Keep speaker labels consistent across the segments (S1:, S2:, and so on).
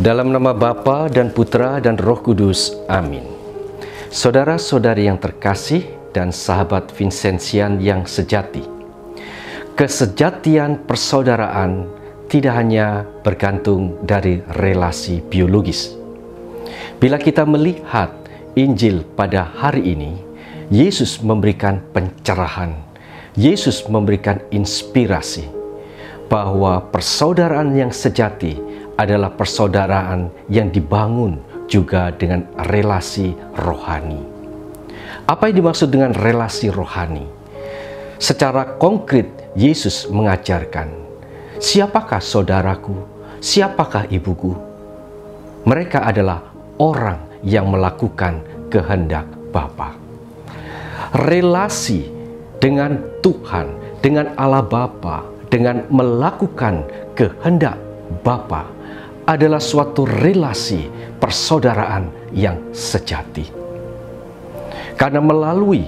S1: Dalam nama Bapa dan Putra dan Roh Kudus. Amin. Saudara-saudari yang terkasih dan sahabat Vincentian yang sejati, kesejatian persaudaraan tidak hanya bergantung dari relasi biologis. Bila kita melihat Injil pada hari ini, Yesus memberikan pencerahan, Yesus memberikan inspirasi bahwa persaudaraan yang sejati adalah persaudaraan yang dibangun juga dengan relasi rohani. Apa yang dimaksud dengan relasi rohani? Secara konkret, Yesus mengajarkan, siapakah saudaraku, siapakah ibuku? Mereka adalah orang yang melakukan kehendak Bapa. Relasi dengan Tuhan, dengan Allah Bapa, dengan melakukan kehendak Bapa adalah suatu relasi persaudaraan yang sejati. Karena melalui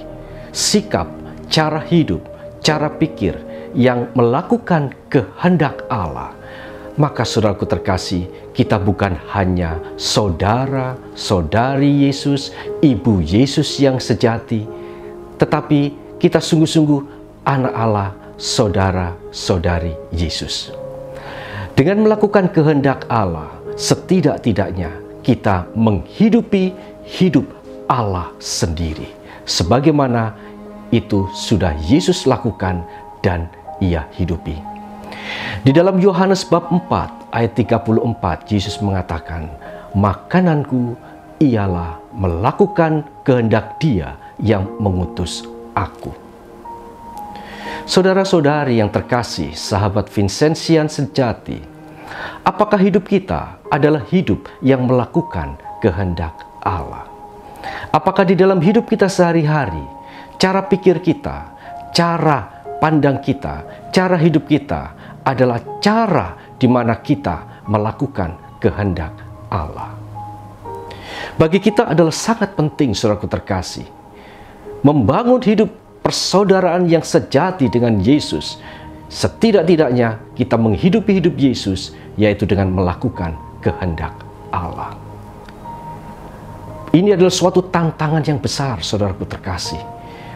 S1: sikap, cara hidup, cara pikir yang melakukan kehendak Allah, maka saudaraku terkasih, kita bukan hanya saudara-saudari Yesus, ibu Yesus yang sejati, tetapi kita sungguh-sungguh anak Allah, saudara-saudari Yesus. Dengan melakukan kehendak Allah, setidak-tidaknya kita menghidupi hidup Allah sendiri, sebagaimana itu sudah Yesus lakukan dan Ia hidupi. Di dalam Yohanes bab 4 ayat 34, Yesus mengatakan, makananku ialah melakukan kehendak Dia yang mengutus aku. Saudara-saudari yang terkasih, sahabat Vincentian sejati, apakah hidup kita adalah hidup yang melakukan kehendak Allah? Apakah di dalam hidup kita sehari-hari, cara pikir kita, cara pandang kita, cara hidup kita adalah cara di mana kita melakukan kehendak Allah? Bagi kita adalah sangat penting, saudaraku terkasih, membangun hidup persaudaraan yang sejati dengan Yesus. Setidak-tidaknya kita menghidupi hidup Yesus, yaitu dengan melakukan kehendak Allah. Ini adalah suatu tantangan yang besar, saudaraku terkasih.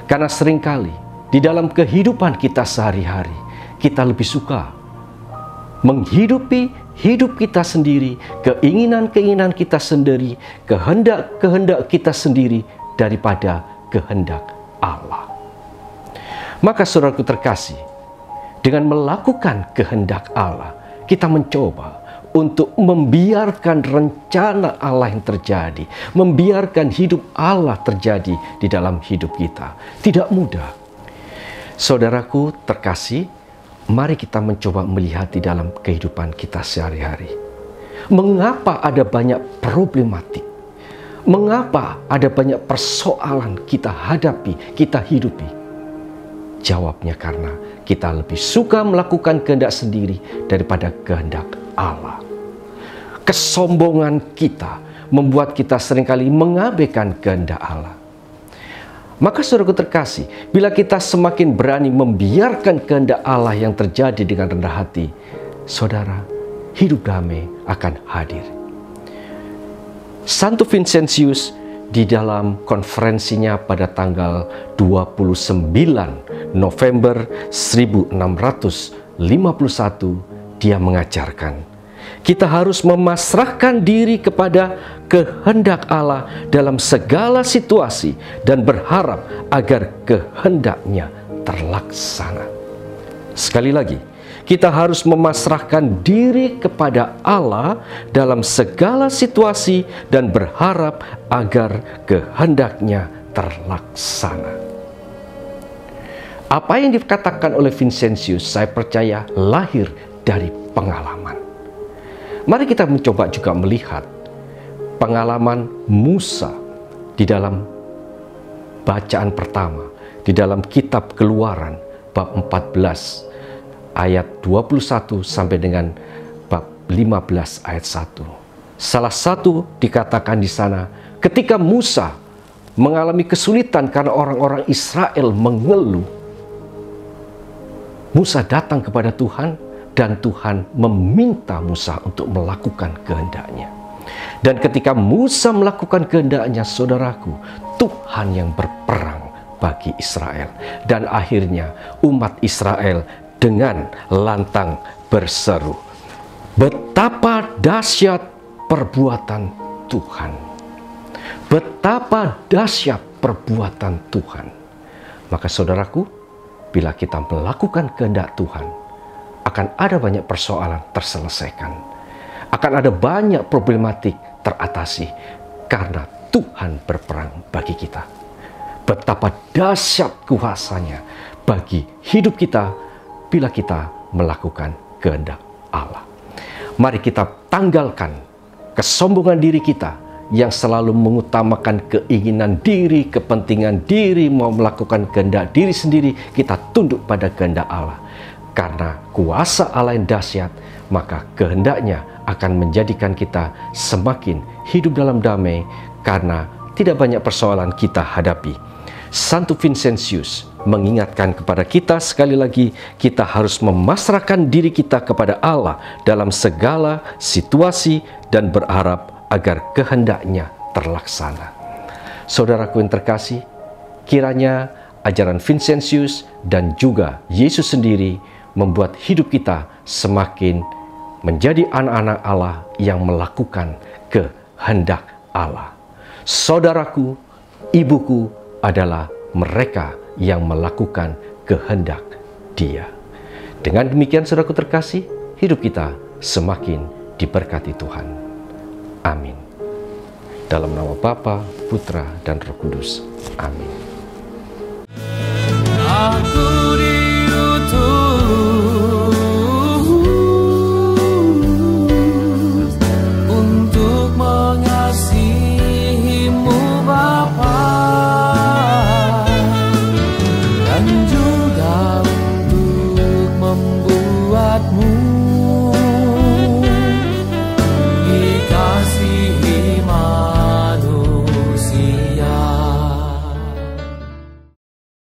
S1: Karena seringkali di dalam kehidupan kita sehari-hari, kita lebih suka menghidupi hidup kita sendiri, keinginan-keinginan kita sendiri, kehendak-kehendak kita sendiri daripada kehendak Allah. Maka saudaraku terkasih, dengan melakukan kehendak Allah, kita mencoba untuk membiarkan rencana Allah yang terjadi, membiarkan hidup Allah terjadi di dalam hidup kita. Tidak mudah. Saudaraku terkasih, mari kita mencoba melihat di dalam kehidupan kita sehari-hari. Mengapa ada banyak problematik? Mengapa ada banyak persoalan kita hadapi, kita hidupi? Jawabnya karena kita lebih suka melakukan kehendak sendiri daripada kehendak Allah. Kesombongan kita membuat kita seringkali mengabaikan kehendak Allah. Maka saudaraku terkasih, bila kita semakin berani membiarkan kehendak Allah yang terjadi dengan rendah hati, saudara, hidup damai akan hadir. Santo Vincentius di dalam konferensinya pada tanggal 29 November 1651, dia mengajarkan, kita harus memasrahkan diri kepada kehendak Allah dalam segala situasi dan berharap agar kehendaknya terlaksana. Sekali lagi, kita harus memasrahkan diri kepada Allah dalam segala situasi dan berharap agar kehendaknya terlaksana. Apa yang dikatakan oleh Vincentius, saya percaya lahir dari pengalaman. Mari kita mencoba juga melihat pengalaman Musa di dalam bacaan pertama, di dalam kitab Keluaran bab 14 ayat 21 sampai dengan bab 15 ayat 1. Salah satu dikatakan di sana, ketika Musa mengalami kesulitan karena orang-orang Israel mengeluh, Musa datang kepada Tuhan dan Tuhan meminta Musa untuk melakukan kehendaknya. Dan ketika Musa melakukan kehendaknya, saudaraku, Tuhan yang berperang bagi Israel. Dan akhirnya umat Israel dengan lantang berseru, betapa dahsyat perbuatan Tuhan. Betapa dahsyat perbuatan Tuhan. Maka saudaraku, bila kita melakukan kehendak Tuhan, akan ada banyak persoalan terselesaikan. Akan ada banyak problematik teratasi karena Tuhan berperang bagi kita. Betapa dahsyat kuasanya bagi hidup kita bila kita melakukan kehendak Allah. Mari kita tanggalkan kesombongan diri kita yang selalu mengutamakan keinginan diri, kepentingan diri, mau melakukan kehendak diri sendiri. Kita tunduk pada kehendak Allah. Karena kuasa Allah yang dahsyat, maka kehendaknya akan menjadikan kita semakin hidup dalam damai karena tidak banyak persoalan kita hadapi. Santo Vincentius mengingatkan kepada kita sekali lagi, kita harus memasrahkan diri kita kepada Allah dalam segala situasi dan berharap agar kehendaknya terlaksana. Saudaraku yang terkasih, kiranya ajaran Vincentius dan juga Yesus sendiri membuat hidup kita semakin menjadi anak-anak Allah yang melakukan kehendak Allah. Saudaraku, ibuku adalah mereka yang melakukan kehendak Dia. Dengan demikian, saudaraku terkasih, hidup kita semakin diberkati Tuhan. Amin. Dalam nama Bapa, Putra, dan Roh Kudus. Amin.
S2: Aku